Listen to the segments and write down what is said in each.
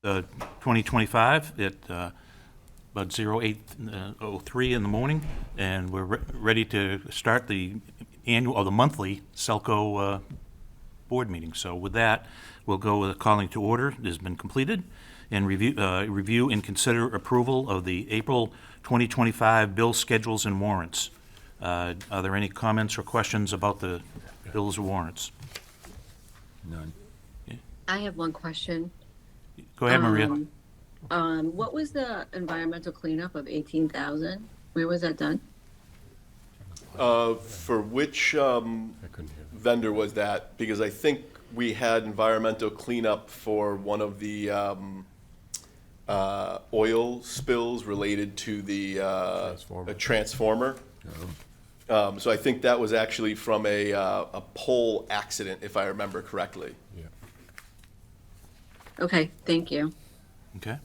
2025 at about 08:03 in the morning, and we're ready to start the annual or the monthly SELCO board meeting. So with that, we'll go with a calling to order. It has been completed, and review and consider approval of the April 2025 bill schedules and warrants. Are there any comments or questions about the bills or warrants? None. I have one question. Go ahead, Maria. What was the environmental cleanup of 18,000? Where was that done? For which vendor was that? Because I think we had environmental cleanup for one of the oil spills related to the transformer. So I think that was actually from a pole accident, if I remember correctly. Yeah. Okay, thank you. Okay.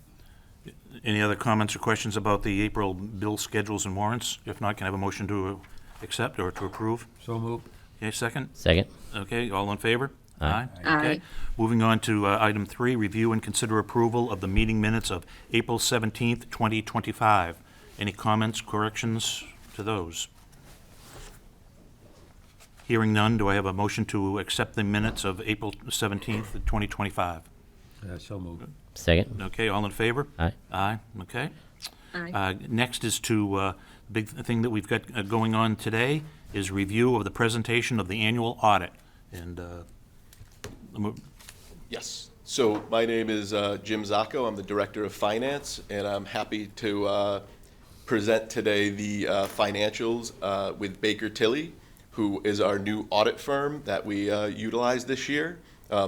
Any other comments or questions about the April bill schedules and warrants? If not, can I have a motion to accept or to approve? So moved. Okay, second? Second. Okay, all in favor? Aye. Okay. Aye. Moving on to item 3, review and consider approval of the meeting minutes of April 17th, 2025. Any comments, corrections to those? Hearing none, do I have a motion to accept the minutes of April 17th, 2025? So moved. Second. Okay, all in favor? Aye. Aye, okay. Aye. Next is to, big thing that we've got going on today is review of the presentation of the annual audit. And Yes. So my name is Jim Zacco. I'm the Director of Finance, and I'm happy to present today the financials with Baker Tilly, who is our new audit firm that we utilized this year.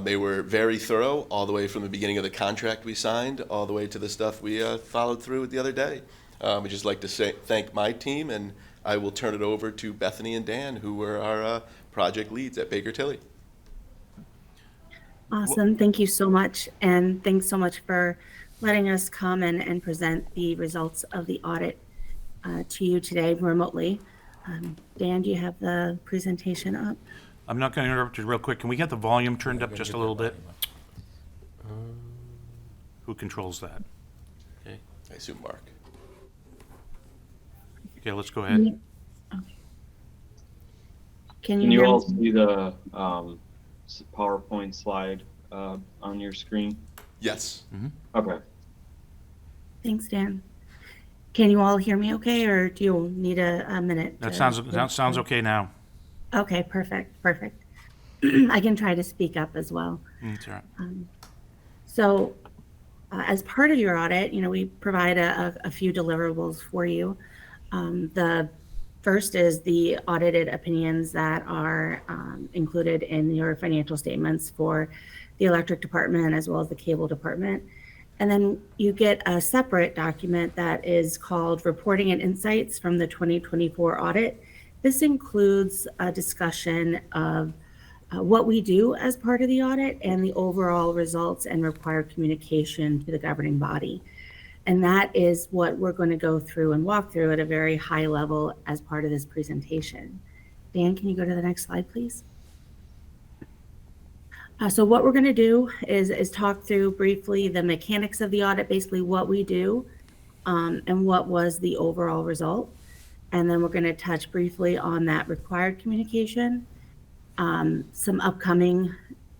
They were very thorough, all the way from the beginning of the contract we signed, all the way to the stuff we followed through with the other day. I'd just like to thank my team, and I will turn it over to Bethany and Dan, who were our project leads at Baker Tilly. Awesome. Thank you so much. And thanks so much for letting us come and present the results of the audit to you today remotely. Dan, do you have the presentation up? I'm not going to interrupt you real quick. Can we get the volume turned up just a little bit? Who controls that? Okay, I assume Mark. okay, let's go ahead. Can Can you you hear all me? see the PowerPoint slide on your screen? Yes. Okay. Thanks, Dan. Can you all hear me okay, or do you need a minute? That to- sounds okay now. Okay, perfect. I can try to speak up as well. That's all right. So as part of your audit, we provide a few deliverables for you. The first is the audited opinions that are included in your financial statements for the electric department as well as the cable department. And then you get a separate document that is called Reporting and Insights from the 2024 Audit. This includes a discussion of what we do as part of the audit and the overall results and required communication to the governing body. And that is what we're going to go through and walk through at a very high level as part of this presentation. Dan, can you go to the next slide, please? So what we're going to do is talk through briefly the mechanics of the audit, basically what we do and what was the overall result. And then we're going to touch briefly on that required communication, some upcoming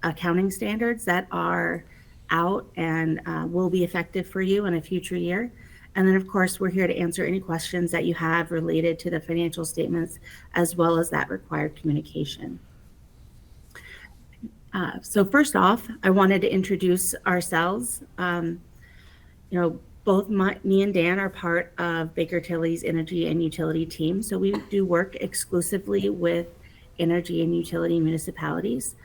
accounting standards that are out and will be effective for you in a future year. And then, of course, we're here to answer any questions that you have related to the financial statements, as well as that required communication. So first off, I wanted to introduce ourselves. Both me and Dan are part of Baker Tilly's energy and utility team. So we do work exclusively with energy and utility municipalities.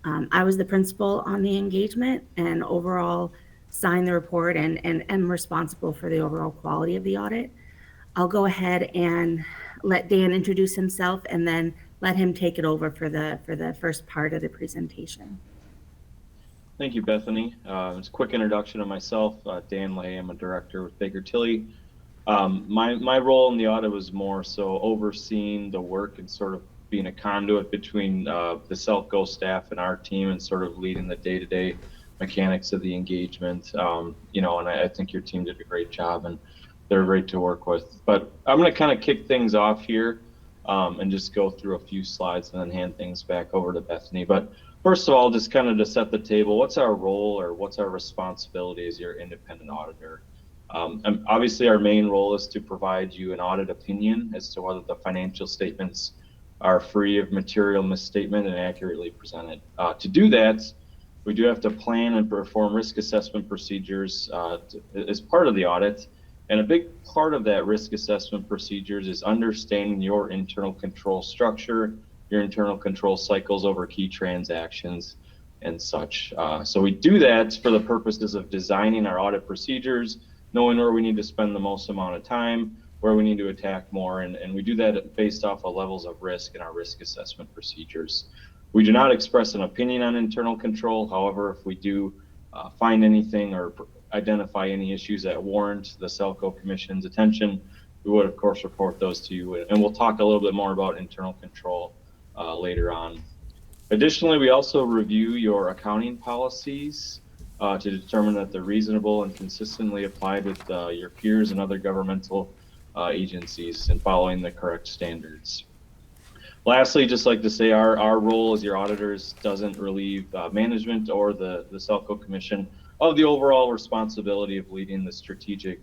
I was the principal on the engagement and overall signed the report and am responsible for the overall quality of the audit. I'll go ahead and let Dan introduce himself and then let him take it over for the first part of the presentation. Thank you, Bethany. Just a quick introduction of myself. Dan Lay, I'm a director with Baker Tilly. My role in the audit was more so overseeing the work and sort of being a conduit between the SELCO staff and our team and sort of leading the day-to-day mechanics of the engagement. And I think your team did a great job, and they're great to work with. But I'm going to kind of kick things off here and just go through a few slides and then hand things back over to Bethany. But first of all, just kind of to set the table, what's our role or what's our responsibility as your independent auditor? And obviously, our main role is to provide you an audit opinion as to whether the financial statements are free of material misstatement and accurately presented. To do that, we do have to plan and perform risk assessment procedures as part of the audit. And a big part of that risk assessment procedures is understanding your internal control structure, your internal control cycles over key transactions and such. So we do that for the purposes of designing our audit procedures, knowing where we need to spend the most amount of time, where we need to attack more, and we do that based off of levels of risk in our risk assessment procedures. We do not express an opinion on internal control. However, if we do find anything or identify any issues that warrant the SELCO Commission's attention, we would, of course, report those to you. And we'll talk a little bit more about internal control later on. Additionally, we also review your accounting policies to determine that they're reasonable and consistently applied with your peers and other governmental agencies and following the correct standards. Lastly, just like to say our role as your auditors doesn't relieve management or the SELCO Commission of the overall responsibility of leading the strategic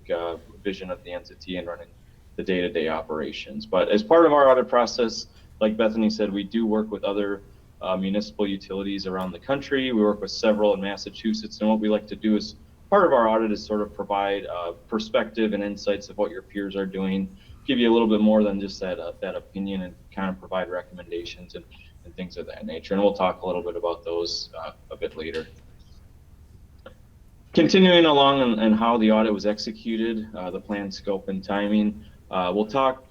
vision of the entity and running the day-to-day operations. But as part of our audit process, like Bethany said, we do work with other municipal utilities around the country. We work with several in Massachusetts, and what we like to do is part of our audit is sort of provide perspective and insights of what your peers are doing, give you a little bit more than just that opinion, and kind of provide recommendations and things of that nature. And we'll talk a little bit about those a bit later. Continuing along and how the audit was executed, the plan, scope, and timing, we'll talk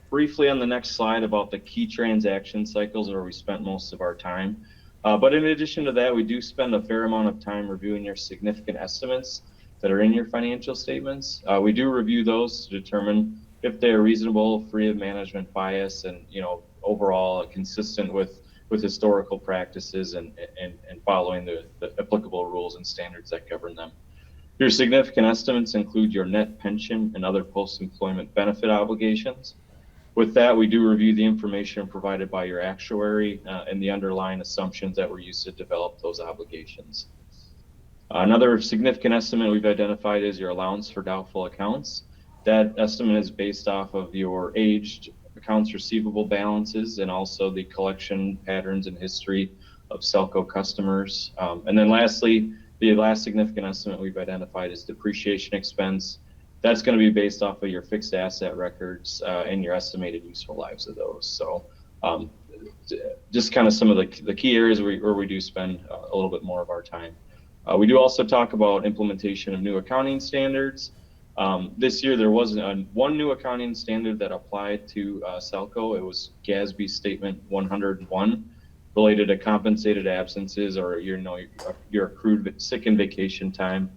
briefly on the next slide about the key transaction cycles where we spent most of our time. But in addition to that, we do spend a fair amount of time reviewing your significant estimates that are in your financial statements. We do review those to determine if they are reasonable, free of management bias, and overall consistent with historical practices and following the applicable rules and standards that govern them. Your significant estimates include your net pension and other post-employment benefit obligations. With that, we do review the information provided by your actuary and the underlying assumptions that were used to develop those obligations. Another significant estimate we've identified is your allowance for doubtful accounts. That estimate is based off of your aged accounts receivable balances and also the collection patterns and history of SELCO customers. And then lastly, the last significant estimate we've identified is depreciation expense. That's going to be based off of your fixed asset records and your estimated useful lives of those. So just kind of some of the key areas where we do spend a little bit more of our time. We do also talk about implementation of new accounting standards. This year there was one new accounting standard that applied to SELCO. It was GASB Statement 101 related to compensated absences or your accrued sick and vacation time.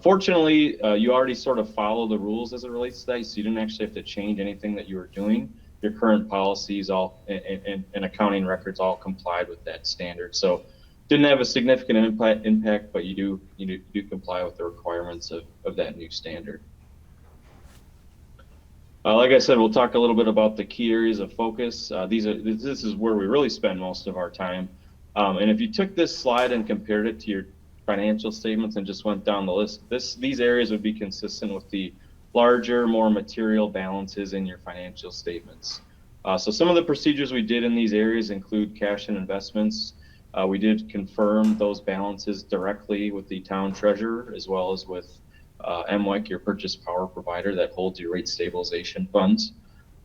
Fortunately, you already sort of follow the rules as it relates to that, so you didn't actually have to change anything that you were doing. Your current policies all and accounting records all complied with that standard. So didn't have a significant impact, but you do comply with the requirements of that new standard. Like I said, we'll talk a little bit about the key areas of focus. This is where we really spend most of our time. And if you took this slide and compared it to your financial statements and just went down the list, these areas would be consistent with the larger, more material balances in your financial statements. So some of the procedures we did in these areas include cash and investments. We did confirm those balances directly with the town treasurer as well as with MWEC, your purchase power provider that holds your rate stabilization funds.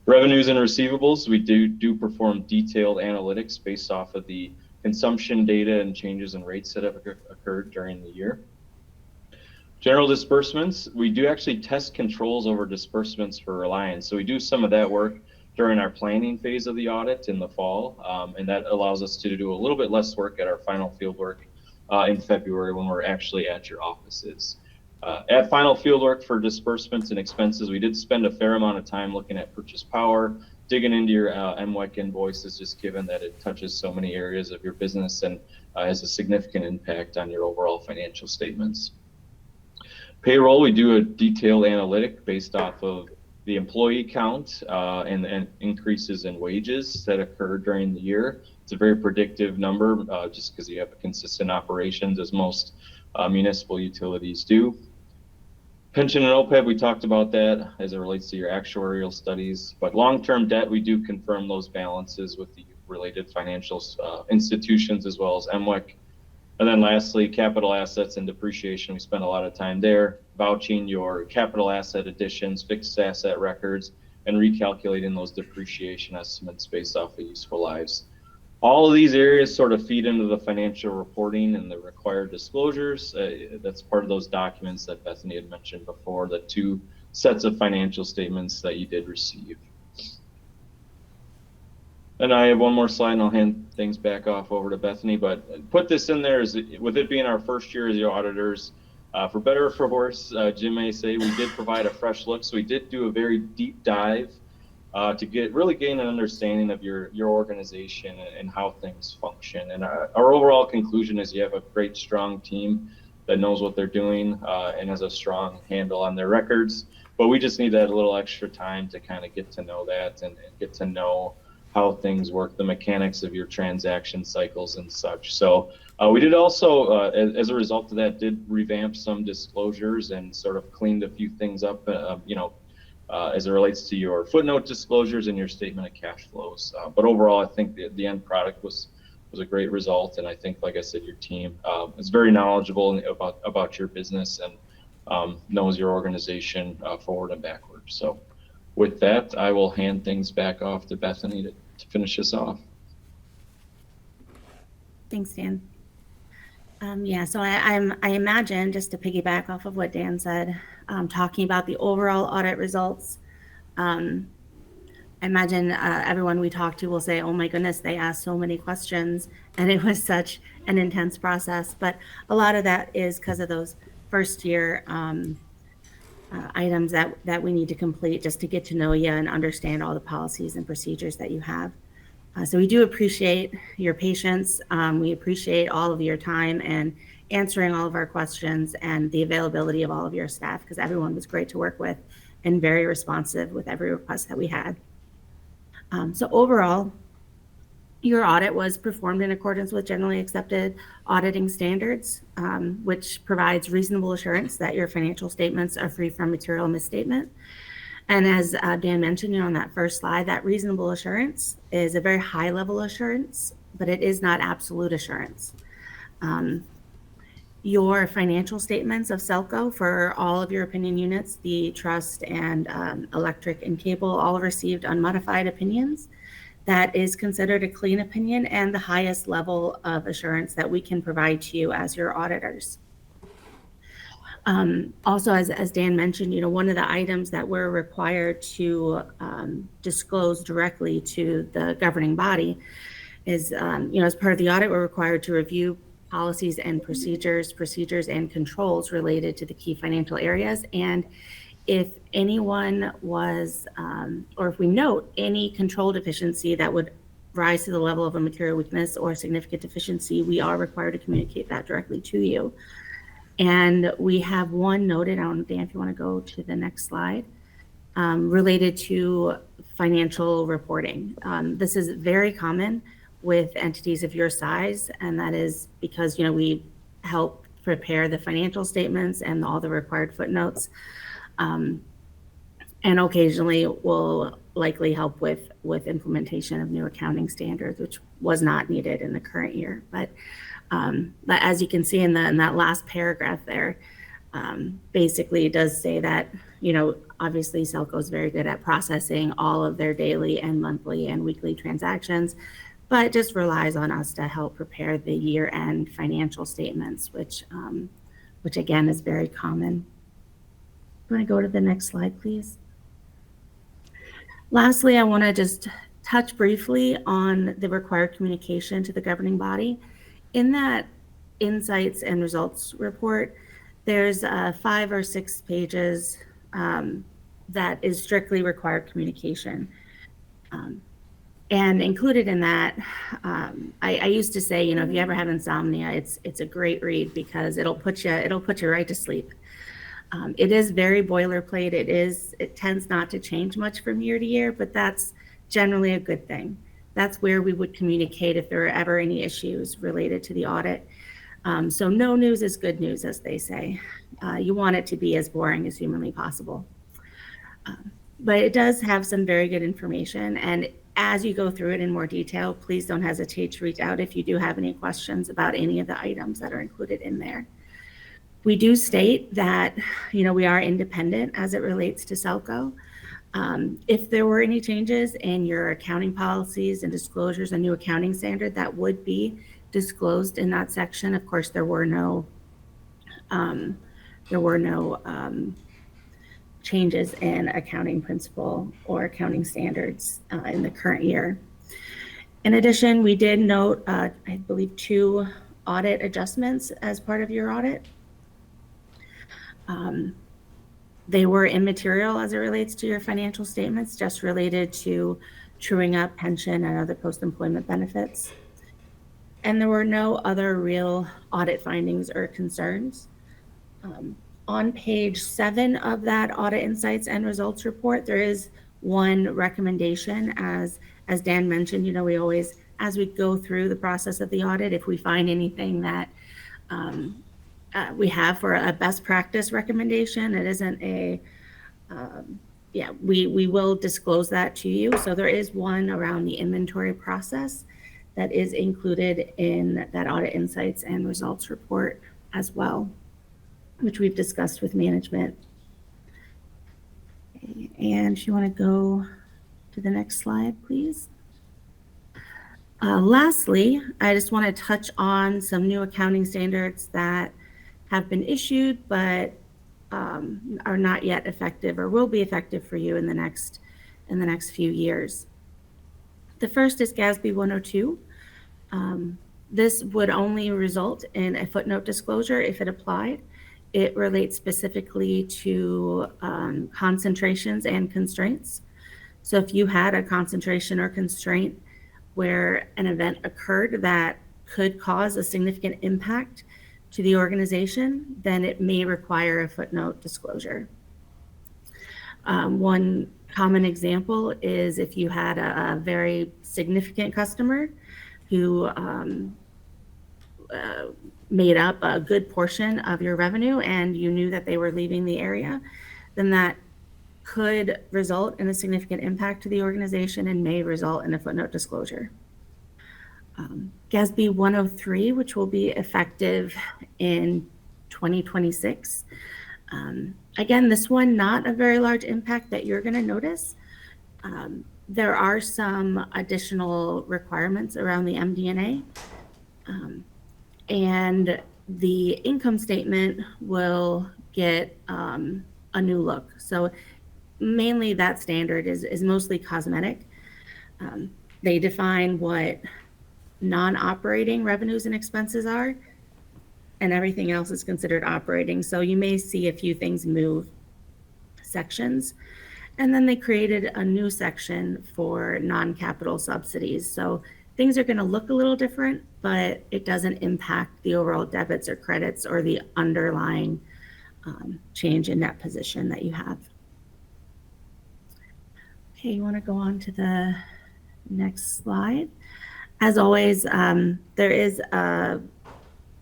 Revenues and receivables, we do perform detailed analytics based off of the consumption data and changes in rates that have occurred during the year. General disbursements, we do actually test controls over disbursements for Reliance. So we do some of that work during our planning phase of the audit in the fall, and that allows us to do a little bit less work at our final field work in February when we're actually at your offices. At final field work for disbursements and expenses, we did spend a fair amount of time looking at purchase power digging into your MWEC invoices, just given that it touches so many areas of your business and has a significant impact on your overall financial statements. Payroll, we do a detailed analytic based off of the employee count and increases in wages that occur during the year. It's a very predictive number just because you have consistent operations, as most municipal utilities do. Pension and OPEB, we talked about that as it relates to your actuarial studies. But long-term debt, we do confirm those balances with the related financial institutions as well as MWEC. And then lastly, capital assets and depreciation. We spend a lot of time there vouching your capital asset additions, fixed asset records, and recalculating those depreciation estimates based off of useful lives. All of these areas sort of feed into the financial reporting and the required disclosures. That's part of those documents that Bethany had mentioned before, the 2 sets of financial statements that you did receive. And I have one more slide and I'll hand things back off over to Bethany, but put this in there as with it being our first year as the auditors, for better or for worse, Jim may say, we did provide a fresh look. So we did do a very deep dive to really gain an understanding of your organization and how things function. And our overall conclusion is you have a great, strong team that knows what they're doing and has a strong handle on their records. But we just need that a little extra time to kind of get to know that and get to know how things work, the mechanics of your transaction cycles and such. So we did also, as a result of that, did revamp some disclosures and sort of cleaned a few things up, as it relates to your footnote disclosures and your statement of cash flows. But overall, I think the end product was a great result. And I think, like I said, your team is very knowledgeable about your business and knows your organization forward and backwards. So with that, I will hand things back off to Bethany to finish us off. Thanks, Dan. So I imagine, just to piggyback off of what Dan said, talking about the overall audit results, I imagine everyone we talk to will say, oh my goodness, they asked so many questions and it was such an intense process. But a lot of that is because of those first year items that we need to complete just to get to know you and understand all the policies and procedures that you have. So we do appreciate your patience. We appreciate all of your time and answering all of our questions and the availability of all of your staff, because everyone was great to work with and very responsive with every request that we had. So overall, your audit was performed in accordance with generally accepted auditing standards, which provides reasonable assurance that your financial statements are free from material misstatement. And as Dan mentioned, on that first slide, that reasonable assurance is a very high level assurance, but it is not absolute assurance. Your financial statements of SELCO for all of your opinion units, the trust and electric and cable, all received unmodified opinions. That is considered a clean opinion and the highest level of assurance that we can provide to you as your auditors. Also, as Dan mentioned, one of the items that we're required to disclose directly to the governing body is, as part of the audit, we're required to review policies and procedures and controls related to the key financial areas. And if anyone was, or if we note any control deficiency that would rise to the level of a material weakness or significant deficiency, we are required to communicate that directly to you. And we have one noted, I don't know, Dan, if you want to go to the next slide, related to financial reporting. This is very common with entities of your size, and that is because, we help prepare the financial statements and all the required footnotes. And occasionally will likely help with implementation of new accounting standards, which was not needed in the current year. But as you can see in that last paragraph there, basically it does say that, obviously SELCO is very good at processing all of their daily and monthly and weekly transactions, but just relies on us to help prepare the year-end financial statements, which again is very common. You want to go to the next slide, please? Lastly, I want to just touch briefly on the required communication to the governing body. In that insights and results report, there's 5 or 6 pages that is strictly required communication. And included in that, I used to say, if you ever have insomnia, it's a great read because it'll put you right to sleep. It is very boilerplate. It tends not to change much from year to year, but that's generally a good thing. That's where we would communicate if there are ever any issues related to the audit. So no news is good news, as they say. You want it to be as boring as humanly possible. But it does have some very good information. And as you go through it in more detail, please don't hesitate to reach out if you do have any questions about any of the items that are included in there. We do state that, we are independent as it relates to SELCO. If there were any changes in your accounting policies and disclosures, a new accounting standard that would be disclosed in that section. Of course, there were no changes in accounting principle or accounting standards in the current year. In addition, we did note, I believe, 2 audit adjustments as part of your audit. They were immaterial as it relates to your financial statements, just related to truing up pension and other post-employment benefits. And there were no other real audit findings or concerns. On page 7 of that Audit Insights and Results report, there is one recommendation. As Dan mentioned, we always, as we go through the process of the audit, if we find anything that we have for a best practice recommendation, it isn't we will disclose that to you. So there is one around the inventory process that is included in that Audit Insights and Results report as well, which we've discussed with management. Okay, and if you want to go to the next slide, please. Lastly, I just want to touch on some new accounting standards that have been issued but are not yet effective or will be effective for you in the next few years. The first is GASB 102. This would only result in a footnote disclosure if it applied. It relates specifically to concentrations and constraints. So if you had a concentration or constraint where an event occurred that could cause a significant impact to the organization, then it may require a footnote disclosure. One common example is if you had a very significant customer who made up a good portion of your revenue and you knew that they were leaving the area, then that could result in a significant impact to the organization and may result in a footnote disclosure. GASB 103, which will be effective in 2026. Again, this one, not a very large impact that you're going to notice. There are some additional requirements around the MD&A, and the income statement will get a new look. So mainly that standard is mostly cosmetic. They define what non-operating revenues and expenses are, and everything else is considered operating. So you may see a few things move sections. And then they created a new section for non-capital subsidies. So things are going to look a little different, but it doesn't impact the overall debits or credits or the underlying change in net position that you have. Okay, you want to go on to the next slide. As always, there is a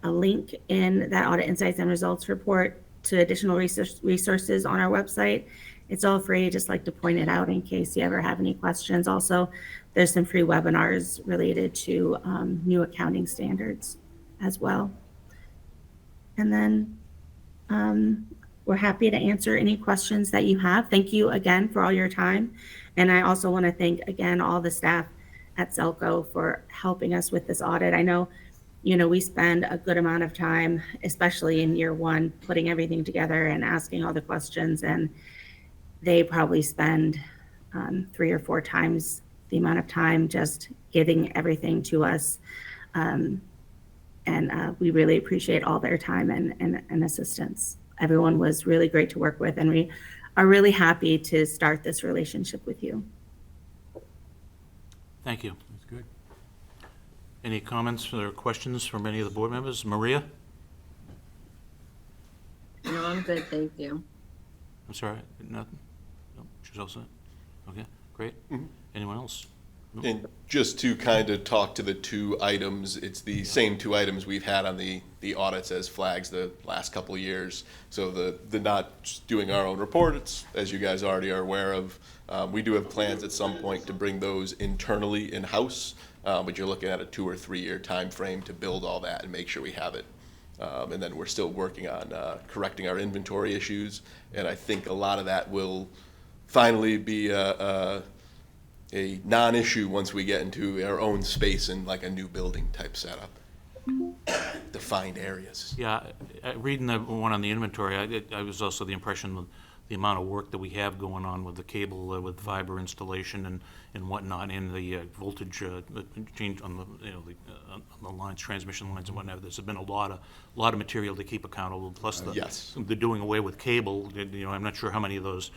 link in that Audit Insights and Results report to additional resources on our website. It's all free. Just like to point it out in case you ever have any questions. Also, there's some free webinars related to new accounting standards as well. And then we're happy to answer any questions that you have. Thank you again for all your time. And I also want to thank again all the staff at SELCO for helping us with this audit. I know, we spend a good amount of time, especially in year one, putting everything together and asking all the questions, and they probably spend 3 or 4 times the amount of time just getting everything to us. And we really appreciate all their time and assistance. Everyone was really great to work with, and we are really happy to start this relationship with you. Thank you. That's good. Any comments or questions from any of the board members? Maria? No, I'm good, thank you. I'm sorry, nothing? No, she's all set? Okay, great. Anyone else? And just to kind of talk to the two items, it's the same two items we've had on the audits as flags the last couple of years. So the not just doing our own report, it's, as you guys already are aware of, we do have plans at some point to bring those internally in-house, but you're looking at a 2 or 3 year time frame to build all that and make sure we have it. And then we're still working on correcting our inventory issues, and I think a lot of that will finally be a non-issue once we get into our own space in like a new building type setup. Defined areas. Yeah, reading the one on the inventory, I was also the impression with the amount of work that we have going on with the cable, with fiber installation and whatnot, and the voltage change on the, on the lines, transmission lines and whatnot. There's been a lot of material to keep accountable, plus Yes. the doing away with cable. I'm not sure how many of those,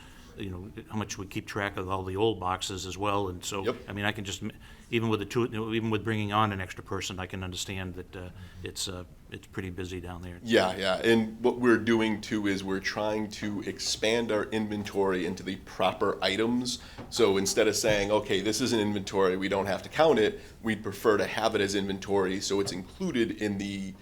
how much we keep track of all the old boxes as well, and so, Yep. I mean, I can just, even with even with bringing on an extra person, I can understand that it's pretty busy down there. Yeah, and what we're doing too is we're trying to expand our inventory into the proper items. So instead of saying, okay, this is an inventory, we don't have to count it, we'd prefer to have it as inventory so it's included in the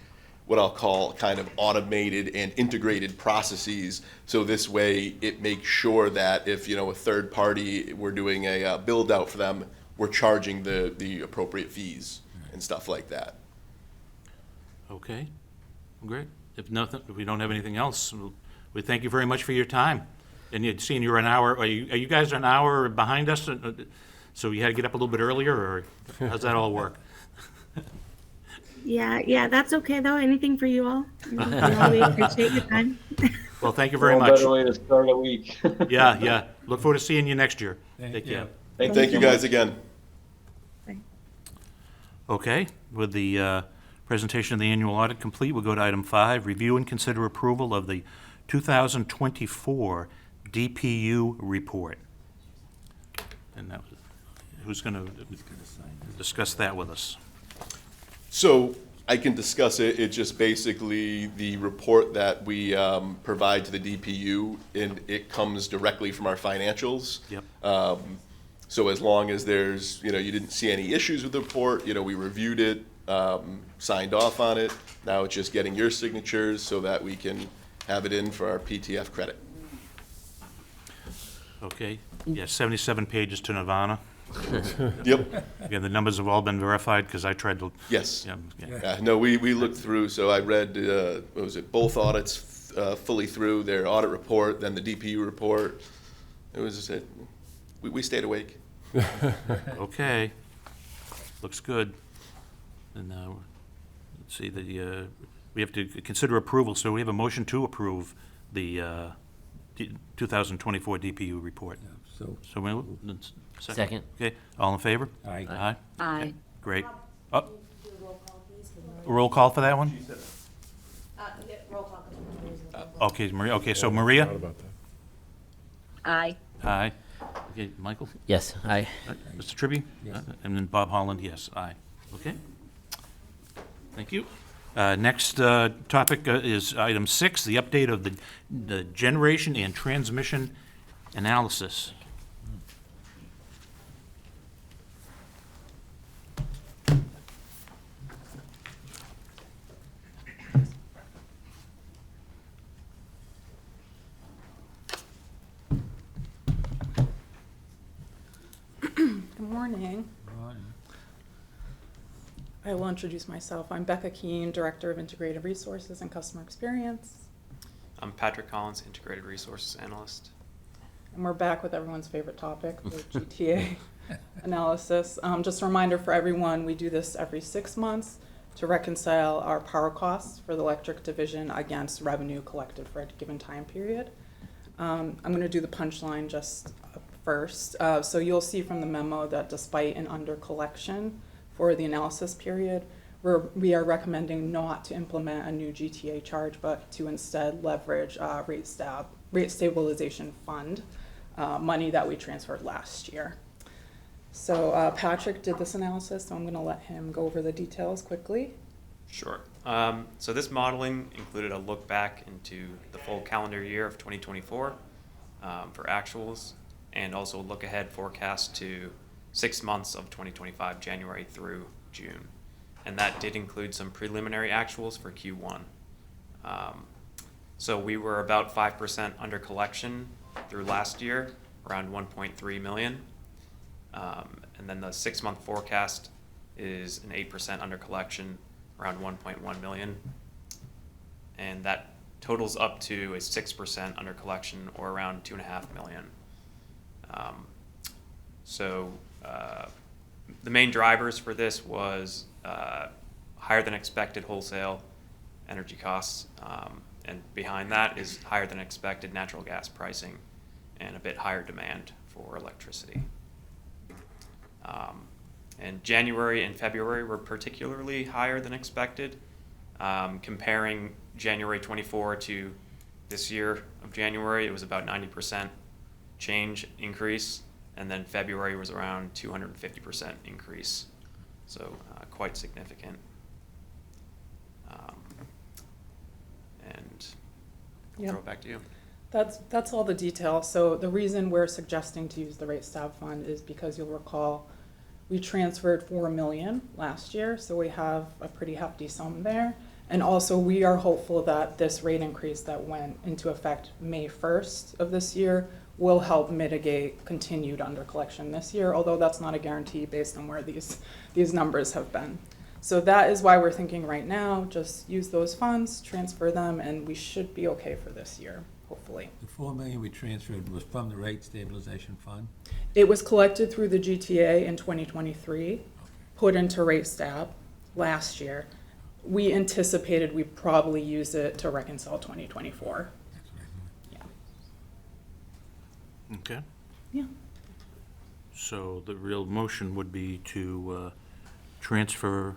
what I'll call kind of automated and integrated processes. So this way it makes sure that if, a third party, we're doing a build out for them, we're charging the appropriate fees and stuff like that. Okay, great. If we don't have anything else, we thank you very much for your time. And seeing you're an hour, are you guys an hour behind us? So you had to get up a little bit earlier, or how's that all work? Yeah, that's okay though. Anything for you all. We appreciate your time. Well, thank you very No much. better way to start a week. Yeah. Look forward to seeing you next year. Thank Take you. care. Thank you guys again. Okay, with the presentation of the annual audit complete, we'll go to item 5, review and consider approval of the 2024 DPU report. And who's going to discuss that with us? So I can discuss it. It's just basically the report that we provide to the DPU, and it comes directly from our financials. Yep. So as long as there's, you didn't see any issues with the report, we reviewed it, signed off on it. Now it's just getting your signatures so that we can have it in for our PTF credit. Okay, 77 pages to Nirvana. Yep. Again, the numbers have all been verified, because I tried to, Yes. yeah. No, we looked through, so I read, what was it, both audits fully through, their audit report, then the DPU report. It was just, we stayed awake. Okay, looks good. And let's see, we have to consider approval, so we have a motion to approve the 2024 DPU report. So, So we'll, Second. Okay, all in favor? aye. Aye, Aye. great. Oh, roll call for that one? Okay, Maria, okay, so Maria? Aye. Aye. Okay, Michael? Yes, aye. Mr. Tribby? Yes. And then Bob Holland, yes, aye. Okay. Thank you. Next topic is item 6, the update of the generation and transmission analysis. Good morning. I will introduce myself. I'm Becca Keene, Director of Integrated Resources and Customer Experience. I'm Patrick Collins, Integrated Resources Analyst. And we're back with everyone's favorite topic, the GTA analysis. Just a reminder for everyone, we do this every 6 months to reconcile our power costs for the electric division against revenue collected for a given time period. I'm going to do the punchline just first. So you'll see from the memo that despite an under collection for the analysis period, we are recommending not to implement a new GTA charge, but to instead leverage rate stabilization fund money that we transferred last year. So Patrick did this analysis, so I'm going to let him go over the details quickly. Sure. So this modeling included a look back into the full calendar year of 2024 for actuals, and also a look ahead forecast to 6 months of 2025, January through June. And that did include some preliminary actuals for Q1. So we were about 5% under collection through last year, around 1.3 million. And then the 6-month forecast is an 8% under collection, around 1.1 million. And that totals up to a 6% under collection, or around 2.5 million. The main drivers for this was higher than expected wholesale energy costs, and behind that is higher than expected natural gas pricing and a bit higher demand for electricity. And January and February were particularly higher than expected. Comparing January 24 to this year of January, it was about 90% change increase, and then February was around 250% increase, so quite significant. And Yep. throw it back to you. That's all the detail. So the reason we're suggesting to use the rate stab fund is because you'll recall we transferred 4 million last year, so we have a pretty hefty sum there. And also we are hopeful that this rate increase that went into effect May 1st of this year will help mitigate continued under collection this year, although that's not a guarantee based on where these numbers have been. So that is why we're thinking right now, just use those funds, transfer them, and we should be okay for this year, hopefully. The 4 million we transferred was from the rate stabilization fund? It was collected through the GTA in 2023, put into rate stab last year. We anticipated we'd probably use it to reconcile 2024. That's what I thought. Yeah. Okay. Yeah. So the real motion would be to transfer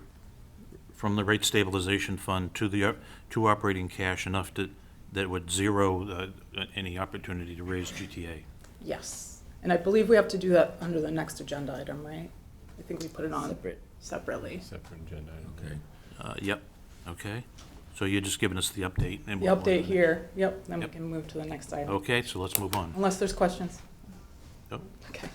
from the rate stabilization fund to operating cash enough that would zero any opportunity to raise GTA. Yes. And I believe we have to do that under the next agenda item, right? I think we put it on separately. Separate agenda item. Okay. Yep, okay. So you're just giving us the update. And The we'll- update here, yep, then we Yep. can move to the next item. Okay, so let's move on. Unless there's questions. Nope. Okay.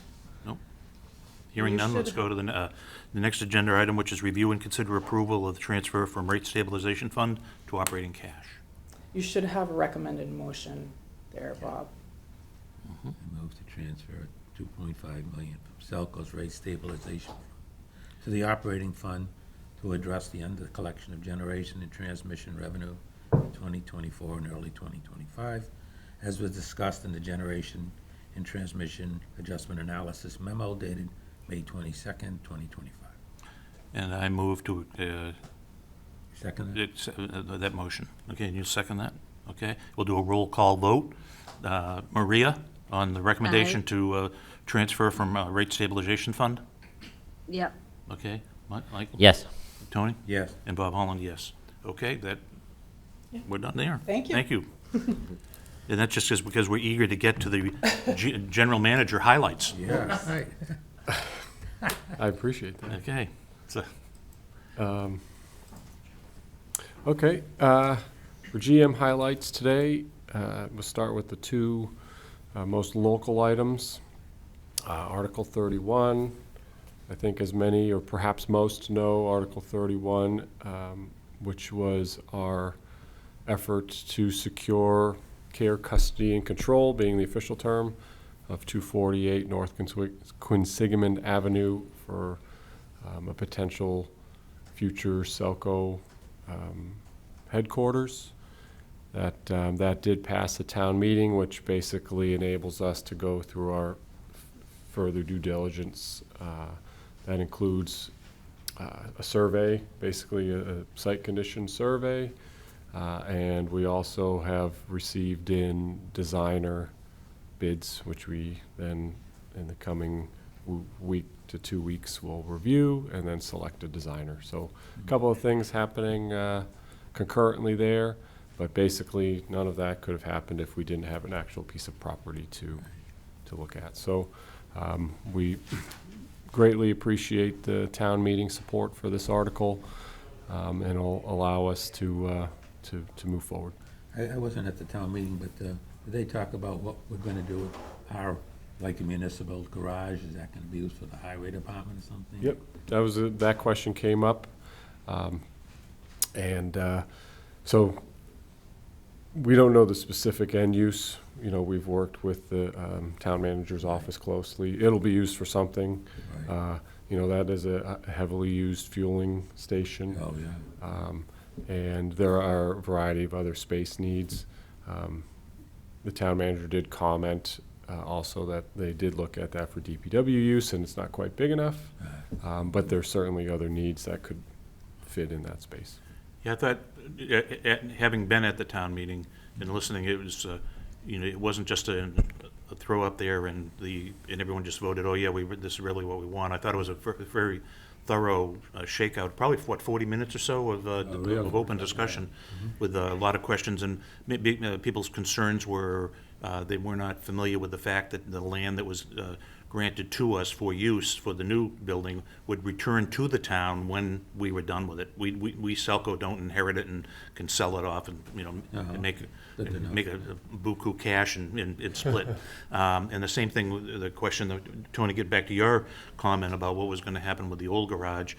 Hearing You none, let's should- go to the next agenda item, which is review and consider approval of the transfer from rate stabilization fund to operating cash. You should have a recommended motion there, Bob. I move to transfer 2.5 million from SELCO's rate stabilization fund to the operating fund to address the under collection of generation and transmission revenue in 2024 and early 2025, as was discussed in the generation and transmission adjustment analysis memo dated May 22nd, 2025. And I move to Second? that motion. Okay, and you second that? Okay, we'll do a roll call vote. Maria, on the recommendation Aye. to transfer from rate stabilization fund? Yep. Okay, Michael? Yes. Tony? Yes. And Bob Holland, yes. Okay, we're done there. Thank you. Thank you. And that's just because we're eager to get to the general manager highlights. Yeah, right. I appreciate that. Okay, so, Okay, for GM highlights today, we'll start with the two most local items. Article 31, I think as many or perhaps most know, Article 31, which was our effort to secure care, custody, and control, being the official term, of 248 North Quinsigamond Avenue for a potential future SELCO headquarters. That did pass a town meeting, which basically enables us to go through our further due diligence. That includes a survey, basically a site condition survey, and we also have received in designer bids, which we then in the coming week to 2 weeks will review and then select a designer. So a couple of things happening concurrently there, but basically none of that could have happened if we didn't have an actual piece of property to look at. So we greatly appreciate the town meeting support for this article, and it'll allow us to move forward. I wasn't at the town meeting, but did they talk about what we're gonna do with our, like a municipal garage? Is that gonna be used for the highway department or something? Yep, that question came up. So we don't know the specific end use. You know, we've worked with the town manager's office closely. It'll be used for something. Right. You know, that is a heavily used fueling station. Oh, yeah. And there are a variety of other space needs. The town manager did comment also that they did look at that for DPW use, and it's not quite big enough. But there's certainly other needs that could fit in that space. Yeah, I thought, having been at the town meeting and listening, it was, you know, it wasn't just a throw up there and everyone just voted, oh yeah, this is really what we want. I thought it was a very thorough shakeout, probably, 40 minutes or so of open discussion with a lot of questions, and maybe people's concerns were they were not familiar with the fact that the land that was granted to us for use for the new building would return to the town when we were done with it. We SELCO don't inherit it and can sell it off and, you know, and make a buku cash and split. And the same thing with the question that, Tony, get back to your comment about what was going to happen with the old garage,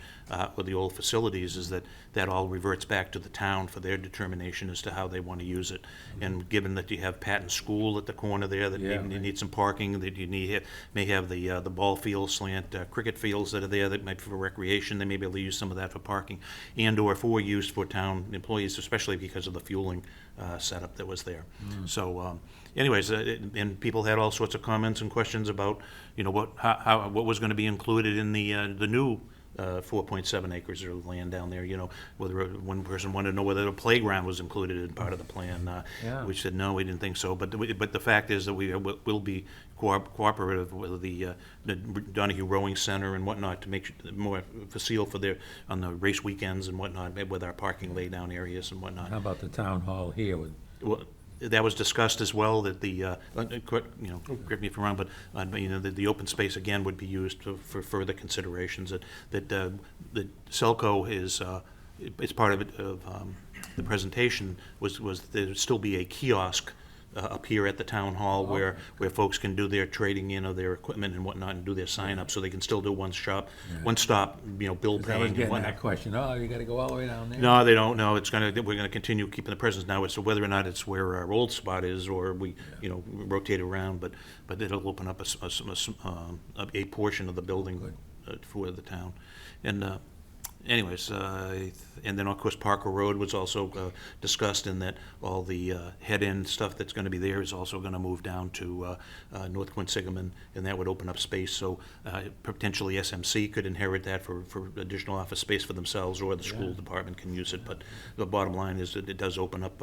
with the old facilities, is that all reverts back to the town for their determination as to how they want to use it. And given that you have Patton School at the corner there, that you need some parking, that you may have the ball field slant cricket fields that are there that might be for recreation. They may be able to use some of that for parking and/or for use for town employees, especially because of the fueling setup that was there. So, anyways, and people had all sorts of comments and questions about, you know, what was going to be included in the new 4.7 acres of land down there. You know, whether one person wanted to know whether the playground was included in part of the plan. We said no, we didn't think so. But the fact is that we will be cooperative with the Donahue Rowing Center and whatnot to make more facile for their on the race weekends and whatnot, with our parking laydown areas and whatnot. How about the town hall here with? Well, that was discussed as well, that you know, correct me if I'm wrong, but you know, the open space again would be used for further considerations. That SELCO is it's part of it the presentation was there'd still be a kiosk up here at the town hall where folks can do their trading in of their equipment and whatnot and do their sign up, so they can still do one stop, you know, bill I was paying and getting whatnot. that question. Oh, you gotta go all the way down there? No, they don't. No, we're gonna continue keeping the presence now. So whether or not it's where our old spot is, or we, you know, rotate around, but it'll open up a portion of the building for the town. And anyways, and then of course Parker Road was also discussed, in that all the head-end stuff that's going to be there is also going to move down to North Quinsigamon, and that would open up space. So potentially SMC could inherit that for additional office space for themselves, or the school department can use it. But the bottom line is that it does open up,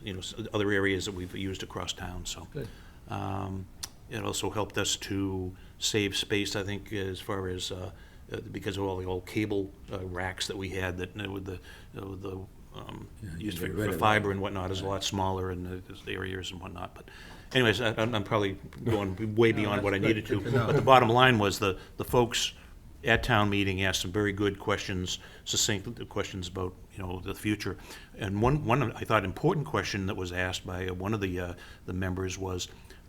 you know, other areas that we've used across town. So it also helped us to save space, I think, as far as because of all the old cable racks that we had, that with the used get rid for of fiber that. and whatnot, is a lot smaller in the areas and whatnot. But anyways, I'm probably going way beyond what I that's needed good to. to know. But the bottom line was the folks at town meeting asked some very good questions, succinct questions about, you know, the future. And one I thought important question that was asked by one of the members was,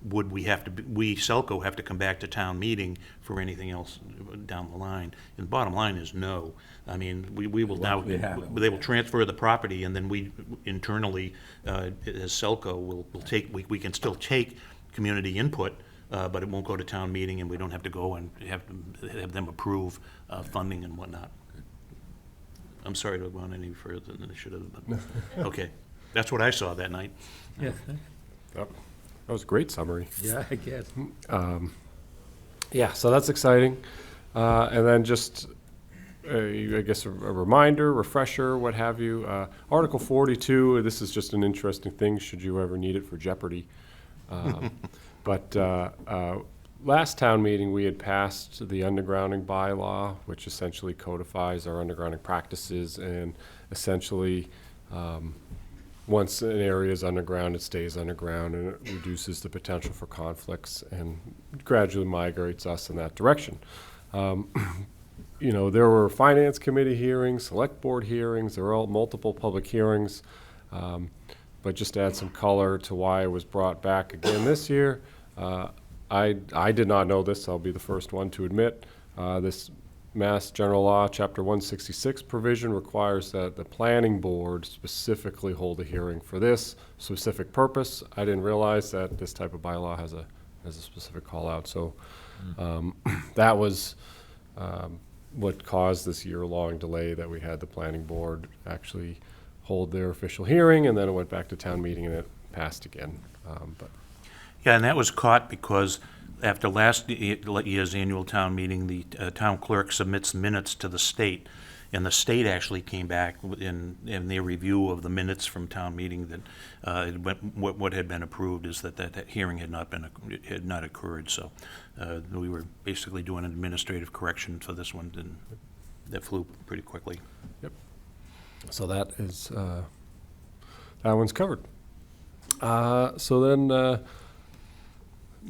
would we SELCO have to come back to town meeting for anything else down the line? And the bottom line is no. I mean, we will now, we have it, they will transfer the property, and then we internally, as SELCO, will take, we can still take community input, but it won't go to town meeting, and we don't have to go and have them approve funding and whatnot. I'm sorry to have gone any further than I should have, but, okay. That's what I saw that night. Yeah, Yep. That was a great summary. yeah, I guess. Yeah, so that's exciting. And then just, I guess, a reminder, refresher, what have you. Article 42, this is just an interesting thing, should you ever need it for Jeopardy. But last town meeting, we had passed the undergrounding bylaw, which essentially codifies our undergrounding practices, and essentially, once an area is underground, it stays underground, and it reduces the potential for conflicts and gradually migrates us in that direction. You know, there were finance committee hearings, select board hearings, there were all multiple public hearings. But just to add some color to why it was brought back again this year, I did not know this, I'll be the first one to admit. This Mass General Law, Chapter 166 provision requires that the planning board specifically hold a hearing for this specific purpose. I didn't realize that this type of bylaw has a specific call out. So that was what caused this year-long delay, that we had the planning board actually hold their official hearing, and then it went back to town meeting and it passed again. But Yeah, and that was caught because after last year's annual town meeting, the town clerk submits minutes to the state, and the state actually came back in their review of the minutes from town meeting that what had been approved is that hearing had not occurred. So we were basically doing an administrative correction for this one, and that flew pretty quickly. Yep. So that is that one's covered. So then.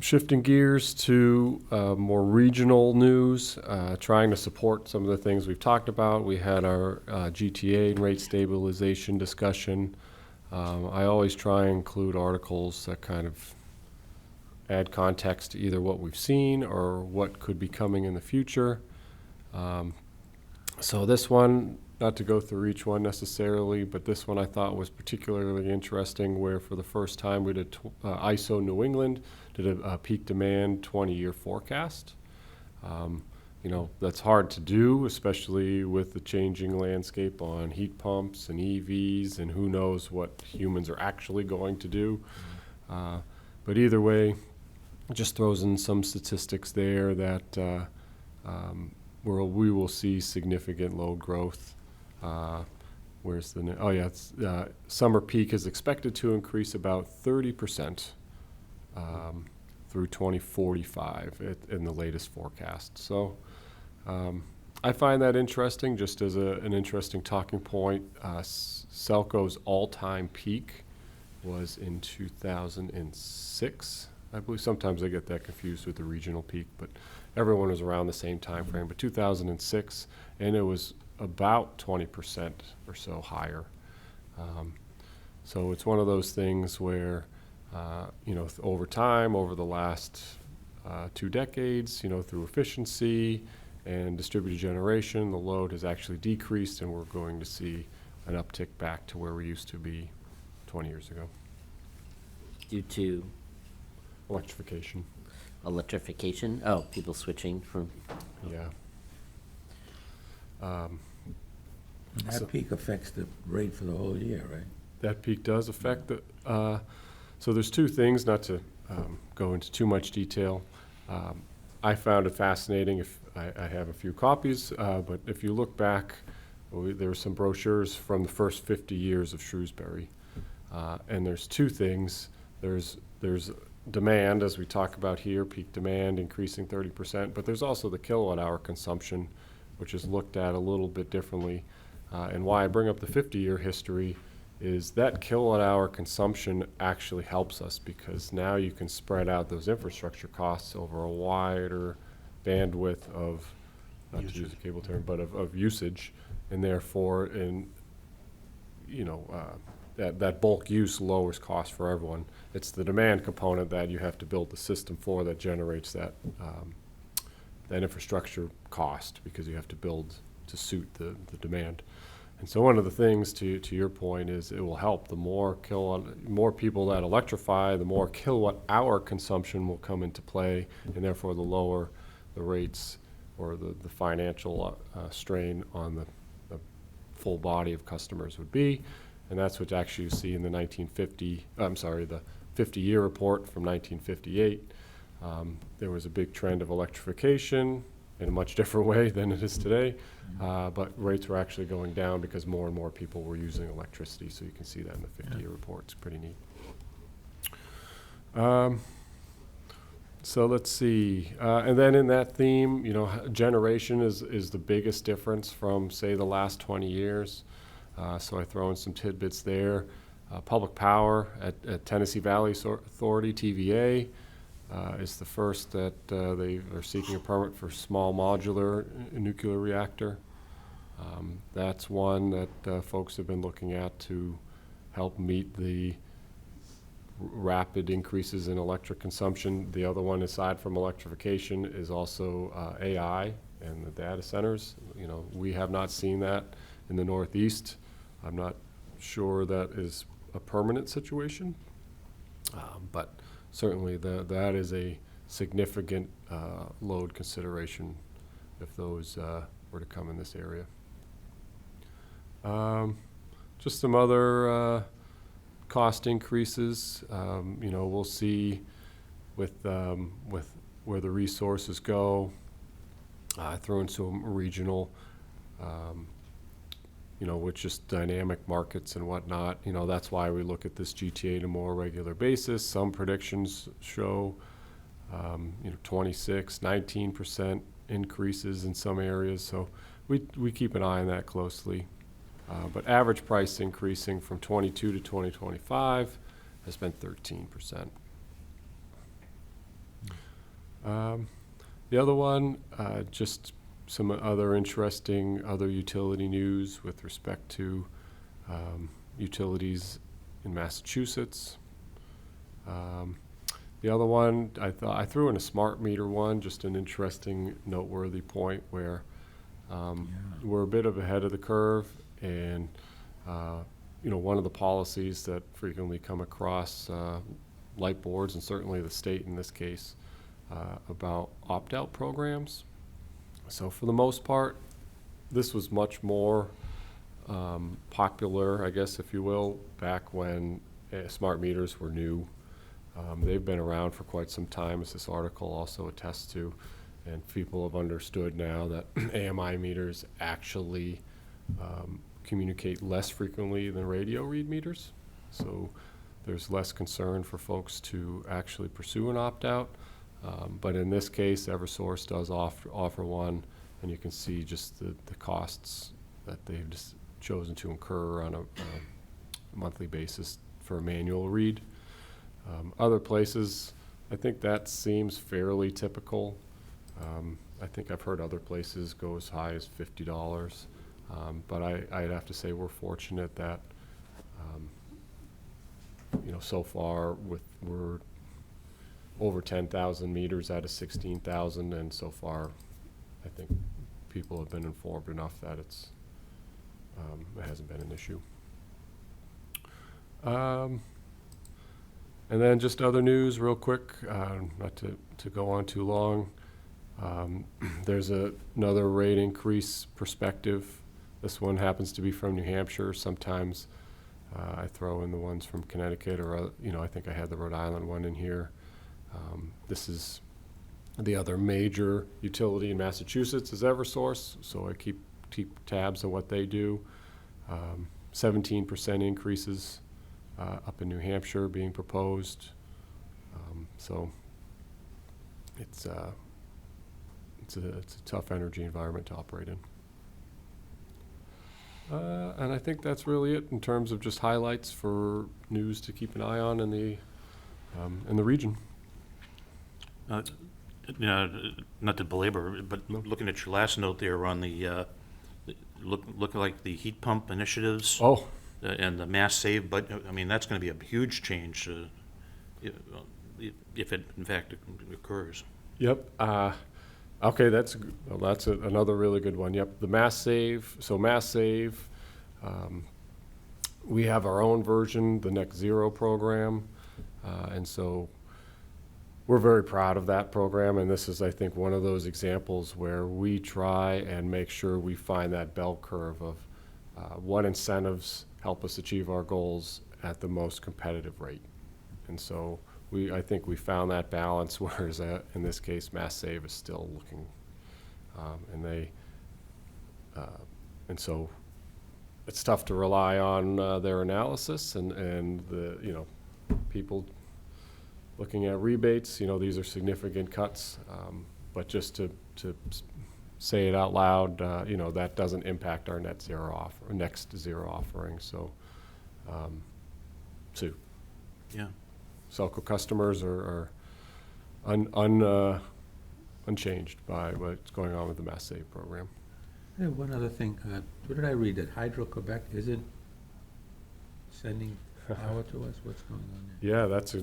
Shifting gears to more regional news, trying to support some of the things we've talked about. We had our GTA and rate stabilization discussion. I always try and include articles that kind of add context to either what we've seen or what could be coming in the future. So this one, not to go through each one necessarily, but this one I thought was particularly interesting, where for the first time we did ISO New England did a peak demand 20-year forecast. You know, that's hard to do, especially with the changing landscape on heat pumps and EVs, and who knows what humans are actually going to do. But either way, it just throws in some statistics there that we will see significant load growth. Where's the, oh yeah, it's, summer peak is expected to increase about 30% through 2045 in the latest forecast. So I find that interesting, just as an interesting talking point. SELCO's all-time peak was in 2006. I believe sometimes I get that confused with the regional peak, but everyone was around the same time frame. But 2006, and it was about 20% or so higher. So it's one of those things where, you know, over time, over the last 2 decades, you know, through efficiency and distributed generation, the load has actually decreased, and we're going to see an uptick back to where we used to be 20 years ago. Due to Electrification. electrification? Oh, people switching from, Yeah. That peak affects the rate for the whole year, right? That peak does affect the, so there's 2 things, not to go into too much detail. I found it fascinating. If I have a few copies, but if you look back, there were some brochures from the first 50 years of Shrewsbury. And there's 2 things. There's demand, as we talk about here, peak demand increasing 30%, but there's also the kilowatt hour consumption, which is looked at a little bit differently. And why I bring up the 50-year history is that kilowatt hour consumption actually helps us, because now you can spread out those infrastructure costs over a wider bandwidth of, not to use a cable term, but of usage, and therefore, you know, that bulk use lowers cost for everyone. It's the demand component that you have to build the system for that generates that infrastructure cost, because you have to build to suit the demand. And so one of the things, to your point, is it will help. The more people that electrify, the more kilowatt hour consumption will come into play, and therefore the lower the rates or the financial strain on the full body of customers would be. And that's what actually you see in the 50-year report from 1958. There was a big trend of electrification in a much different way than it is today, but rates were actually going down because more and more people were using electricity. So you can see that in the 50-year report. It's pretty neat. So let's see. And then in that theme, you know, generation is the biggest difference from, say, the last 20 years. So I throw in some tidbits there. Public power at Tennessee Valley Authority, TVA, is the first that they are seeking a permit for small modular nuclear reactor. That's one that folks have been looking at to help meet the rapid increases in electric consumption. The other one, aside from electrification, is also AI and the data centers. You know, we have not seen that in the Northeast. I'm not sure that is a permanent situation, but certainly that is a significant load consideration if those were to come in this area. Just some other cost increases. You know, we'll see with where the resources go. I throw in some regional, you know, with just dynamic markets and whatnot. You know, that's why we look at this GTA on a more regular basis. Some predictions show, you know, 26, 19% increases in some areas. So we keep an eye on that closely. But average price increasing from 22 to 2025 has been 13%. The other one, just some other interesting utility news with respect to utilities in Massachusetts. The other one, I threw in a smart meter one, just an interesting, noteworthy point where we're a bit ahead of the curve. And, you know, one of the policies that frequently come across light boards, and certainly the state in this case, about opt-out programs. So for the most part, this was much more popular, I guess, if you will, back when smart meters were new. They've been around for quite some time, as this article also attests to, and people have understood now that AMI meters actually communicate less frequently than radio read meters. So there's less concern for folks to actually pursue an opt-out. But in this case, Eversource does offer one, and you can see just the costs that they've just chosen to incur on a monthly basis for a manual read. Other places, I think that seems fairly typical. I think I've heard other places go as high as $50. But I'd have to say we're fortunate that, you know, so far we're over 10,000 meters out of 16,000, and so far I think people have been informed enough that it hasn't been an issue. And then just other news real quick, not to go on too long. There's another rate increase perspective. This one happens to be from New Hampshire. Sometimes I throw in the ones from Connecticut, or, you know, I think I had the Rhode Island one in here. This is the other major utility in Massachusetts is Eversource, so I keep tabs on what they do. 17% increases up in New Hampshire being proposed. So it's a tough energy environment to operate in. And I think that's really it in terms of just highlights for news to keep an eye on in the region. Not to belabor, but looking at your last note there on the look like the heat pump initiatives. Oh. And the mass save, but I mean that's going to be a huge change if it in fact occurs. Yep. Okay, that's another really good one. Yep, the mass save. So mass save, we have our own version, the Net Zero program, and so we're very proud of that program. And this is, I think, one of those examples where we try and make sure we find that bell curve of what incentives help us achieve our goals at the most competitive rate. And so I think we found that balance, whereas in this case, Mass Save is still looking, and so it's tough to rely on their analysis and the, you know, people looking at rebates. You know, these are significant cuts, but just to say it out loud, you know, that doesn't impact our next zero offering. So, Yeah. SELCO customers are unchanged by what's going on with the Mass Save program. I have one other thing. What did I read? That Hydro-Quebec isn't sending power to us? What's going on there? Yeah, that's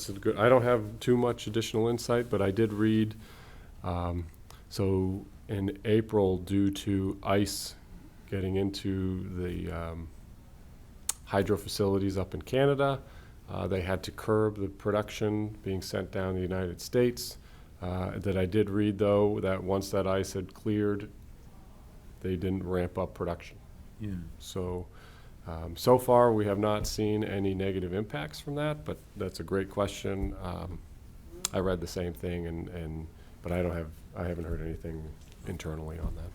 a good, I don't have too much additional insight, but I did read, so in April, due to ice getting into the hydro facilities up in Canada, they had to curb the production being sent down the United States. That I did read, though, that once that ice had cleared, they didn't ramp up production. Yeah. So, so far, we have not seen any negative impacts from that, but that's a great question. I read the same thing, but I haven't heard anything internally on that.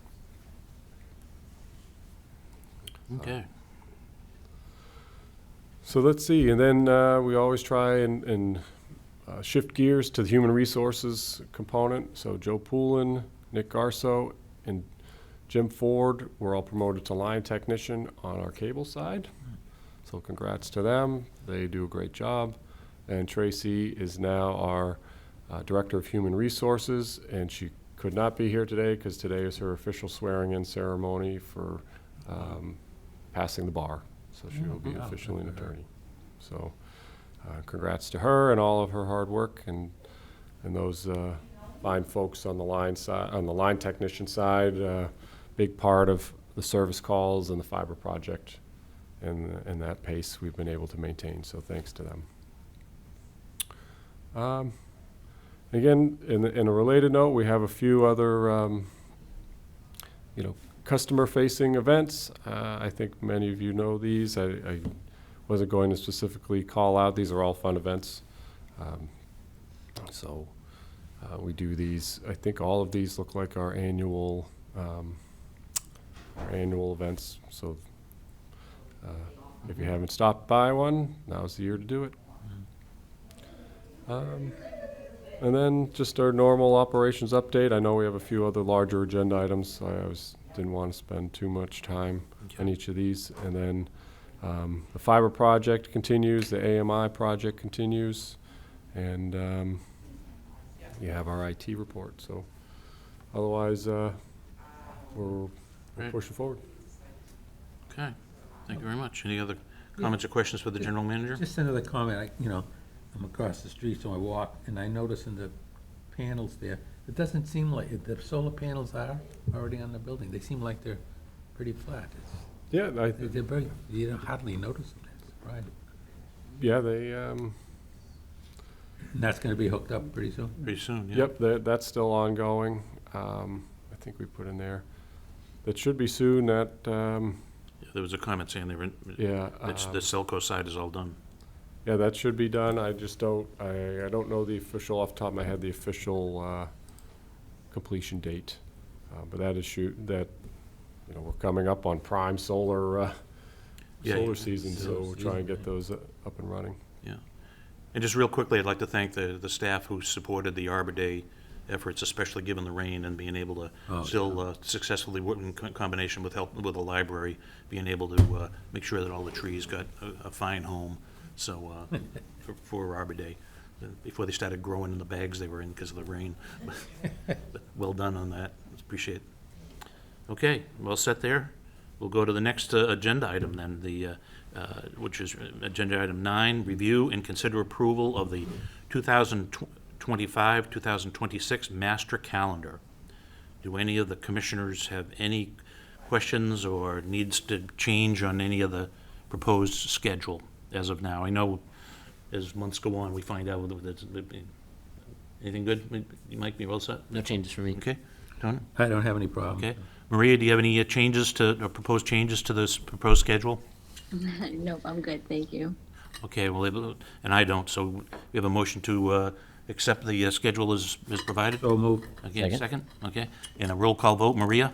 Okay. So let's see, and then we always try and shift gears to the human resources component. So Joe Poulin, Nick Garso, and Jim Ford were all promoted to line technician on our cable side. So congrats to them. They do a great job. And Tracy is now our Director of Human Resources, and she could not be here today because today is her official swearing-in ceremony for passing the bar. So she will be wow. officially an Good for her. attorney. So congrats to her and all of her hard work and those fine folks on the line side, on the line technician side. Big part of the service calls and the fiber project, and that pace we've been able to maintain. So thanks to them. Again, in a related note, we have a few other, customer-facing events. I think many of you know these. I wasn't going to specifically call out. These are all fun events. We do these. I think all of these look like our annual events. So if you haven't stopped by one, now's the year to do it. And then just our normal operations update. I know we have a few other larger agenda items, so I didn't want to spend too much time on each of these. And then the fiber project continues, the AMI project continues, and you have our IT report. So otherwise, we're Great. pushing forward. Okay, thank you very much. Any other comments or questions for the general manager? Just another comment. I'm across the street, so I walk, and I notice in the panels there, it doesn't seem like the solar panels are already on the building. They seem like they're pretty flat. Yeah, They're very, you don't hardly notice them. It's surprising. yeah, they. And that's gonna be hooked up pretty soon? Pretty soon, yeah. Yep, that's still ongoing. I think we put in there. That should be soon. That Yeah, there was a comment saying they were, yeah. the SELCO side is all done. Yeah, that should be done. I just don't. I don't know the official off the top of my head. The official completion date, but that is we're coming up on prime solar Yeah, season, so we'll try and get those up and running. Yeah. And just real quickly, I'd like to thank the staff who supported the Arbor Day efforts, especially given the rain and being able to still successfully work in combination with help with the library, being able to make sure that all the trees got a fine home. So for Arbor Day, before they started growing in the bags they were in because of the rain. But well done on that. Appreciate it. Okay, well set there. We'll go to the next agenda item then, which is agenda item 9, review and consider approval of the 2025-2026 master calendar. Do any of the commissioners have any questions or needs to change on any of the proposed schedule as of now? I know as months go on, we find out whether anything good? You might be well set? No changes for me. Okay, Tony? I don't have any problem. Okay. Maria, do you have any proposed changes to this proposed schedule? Nope, I'm good, thank you. Okay, well, and I don't, so we have a motion to accept the schedule as provided? So moved. Okay, second? Okay, and a roll call vote, Maria?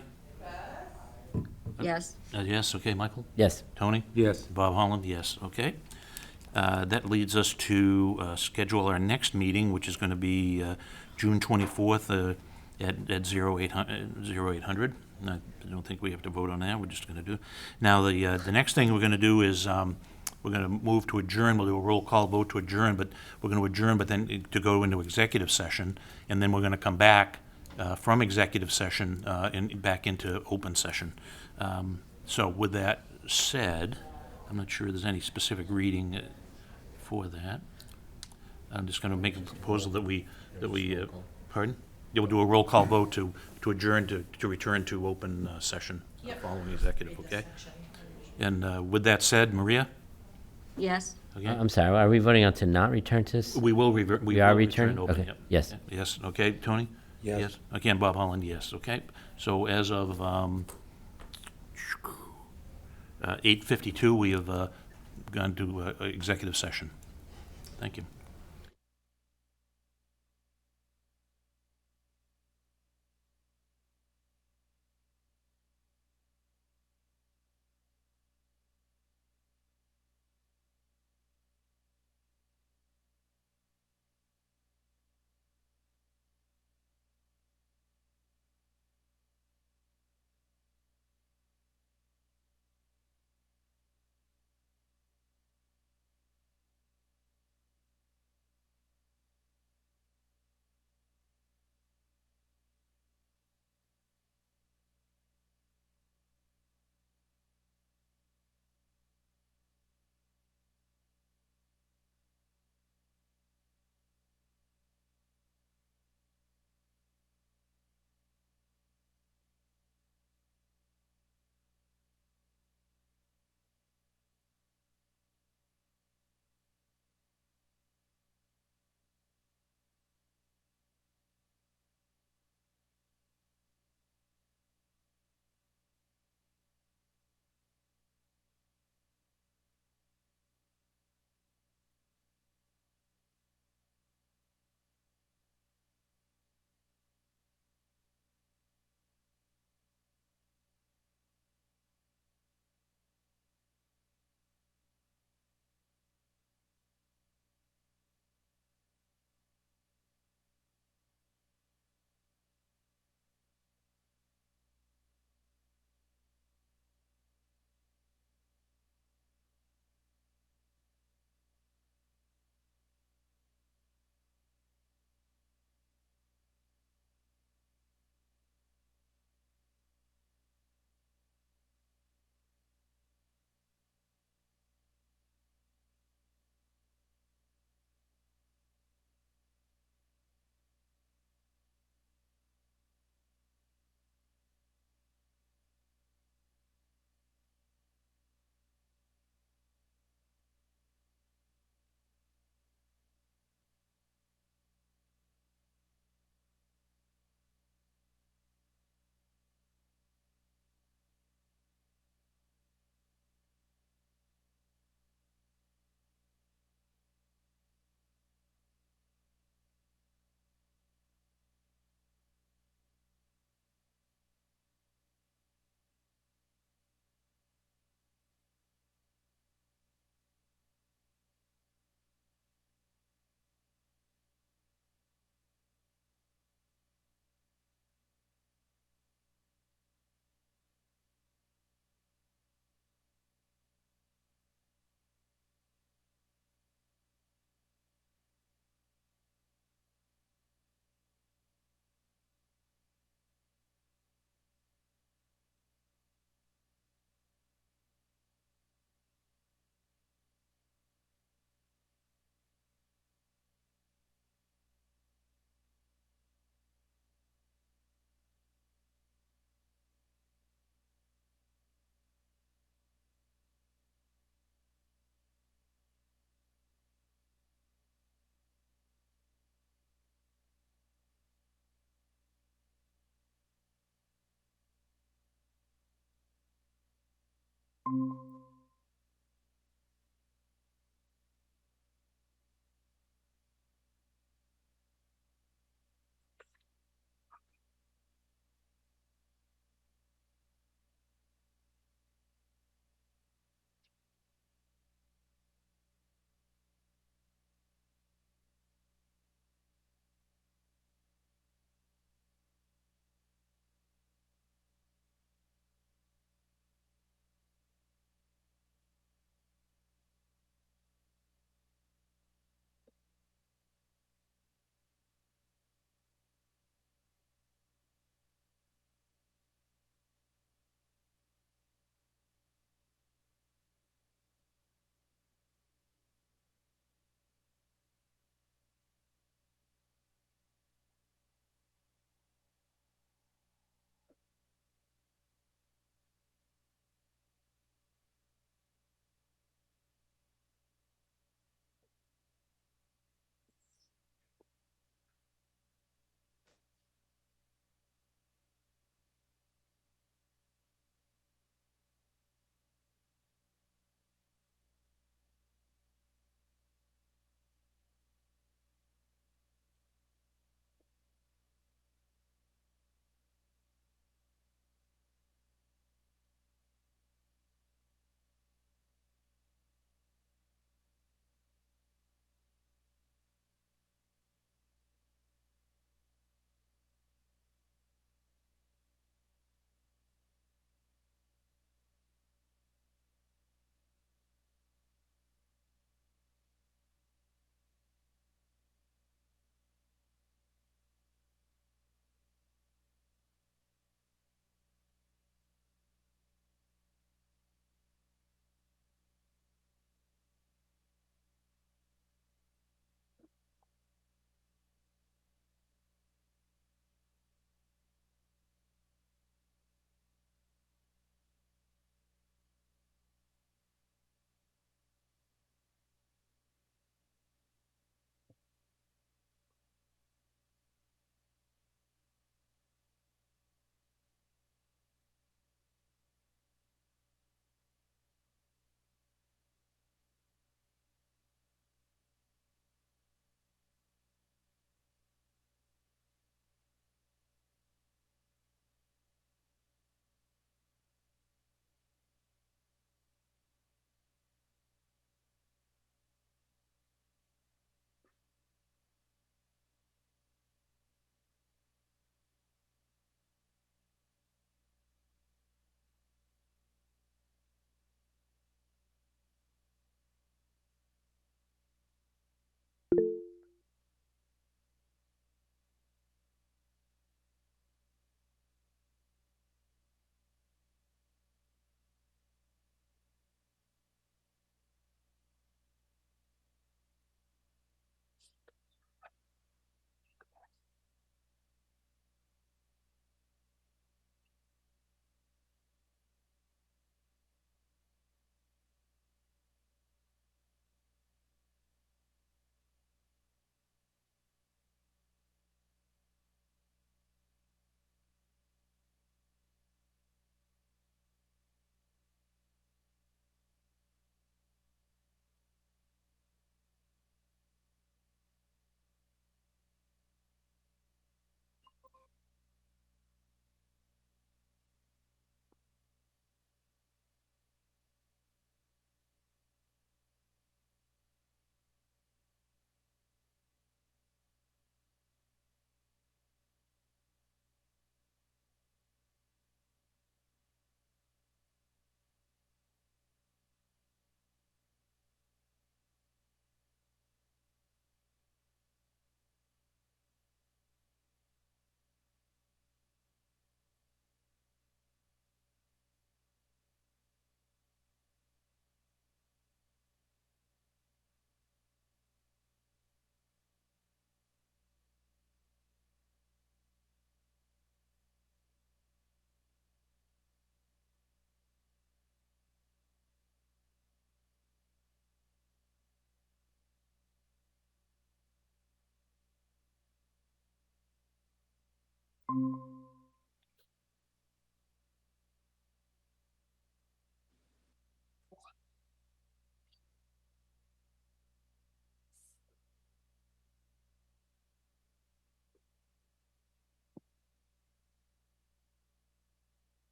Yes, Yes, okay, Michael? Yes. Tony? Yes. Bob Holland, yes, okay. That leads us to schedule our next meeting, which is going to be June 24th at 0800. I don't think we have to vote on that, we're just going to do. Now, the next thing we're going to do is we're going to move to adjourn. We'll do a roll call vote to adjourn, but we're going to adjourn, but then to go into executive session, and then we're going to come back from executive session and back into open session. So with that said, I'm not sure there's any specific reading for that. I'm just going to make a proposal that we, pardon? Yeah, we'll do a roll call vote to adjourn, to return to open session following executive, okay? And with that said, Maria? Yes. Okay? I'm sorry, are we voting on to not return to this? We will revert, we We are will return returning? open, Okay, yep. yes. Yes, okay, Tony? Yes. Okay, and Bob Holland, yes, okay. So as of 8:52, we have gone to executive session. Thank you.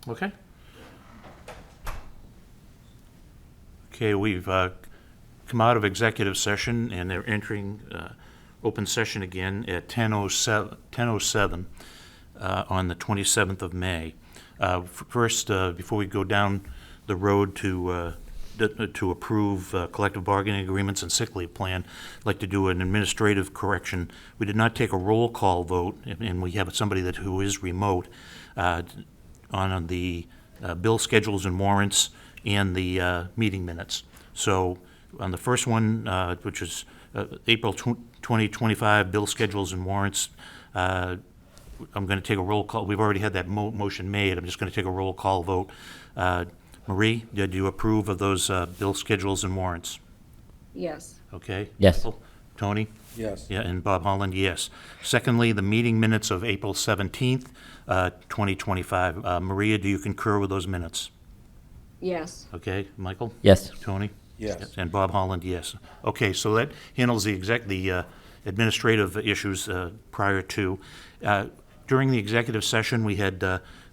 Okay. Okay, we've come out of executive session, and they're entering open session again at 10:07 on the 27th of May. First, before we go down the road to approve collective bargaining agreements and sick leave plan, I'd like to do an administrative correction. We did not take a roll call vote, and we have somebody who is remote on the bill schedules and warrants and the meeting minutes. So on the first one, which is April 2025 bill schedules and warrants, I'm going to take a roll call. We've already had that motion made. I'm just going to take a roll call vote. Marie, did you approve of those bill schedules and warrants? Yes. Okay. Yes. Michael? Tony? Yes. Yeah, and Bob Holland, yes. Secondly, the meeting minutes of April 17th, 2025. Maria, do you concur with those minutes? Yes. Okay, Michael? Yes. Tony? Yes. And Bob Holland, yes. Okay, so that handles the administrative issues prior to. During the executive session, we had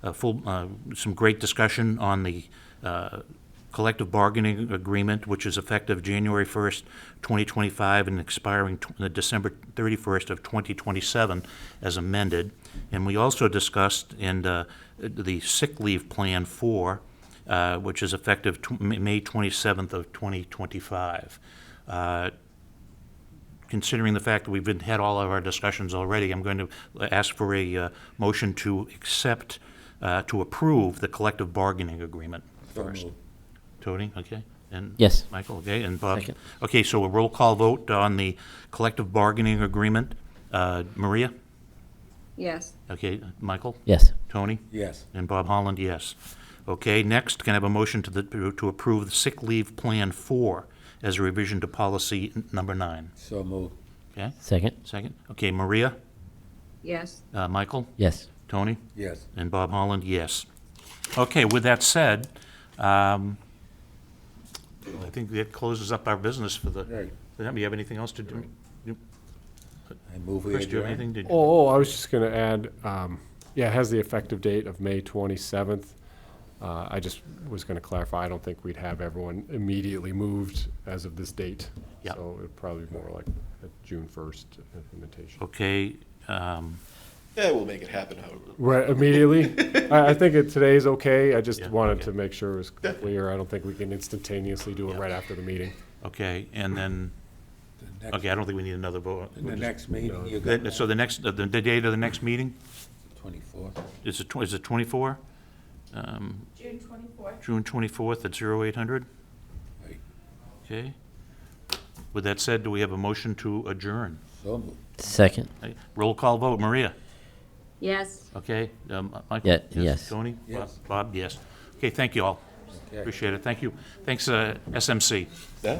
some great discussion on the collective bargaining agreement, which is effective January 1st, 2025, and expiring December 31st of 2027 as amended. And we also discussed the sick leave plan 4, which is effective May 27th of 2025. Considering the fact that we've had all of our discussions already, I'm going to ask for a motion to accept, to approve the collective bargaining agreement So first. moved. Tony, okay? And Yes. Michael, okay, and Bob? Second. Okay, so a roll call vote on the collective bargaining agreement. Maria? Yes. Okay, Michael? Yes. Tony? Yes. And Bob Holland, yes. Okay, next, can I have a motion to approve the sick leave plan 4 as a revision to policy number 9? So moved. Okay, Second. second. Okay, Maria? Yes. Michael? Yes. Tony? Yes. And Bob Holland, yes. Okay, with that said, I think that closes up our business for the, Right. do you have anything else to do? I move we Chris, do you have adjourn. anything to? I was just going to add, yeah, it has the effective date of May 27th. I just was going to clarify, I don't think we'd have everyone immediately moved as of this date. Yeah. So it would probably be more like a June 1st implementation. Okay, Yeah, we'll make it happen however. Right, immediately? I think today's okay. I just Yeah, wanted okay. to make sure it was clear. I don't think we can instantaneously do it Yeah. right after the meeting. okay, and then, The next- okay, I don't think we need another vote. In the next meeting, no. you got So the next, the date of the next meeting, 24th. is it 24? June 24th. June 24th at 0800? Right. Okay. With that said, do we have a motion to adjourn? So moved. Second. Roll call vote, Maria? Yes. Okay, Michael? Yeah, yes. Tony? Yes. Bob, yes. Okay, thank you all. Okay. Appreciate it. Thank you. Thanks, SMC. Yeah?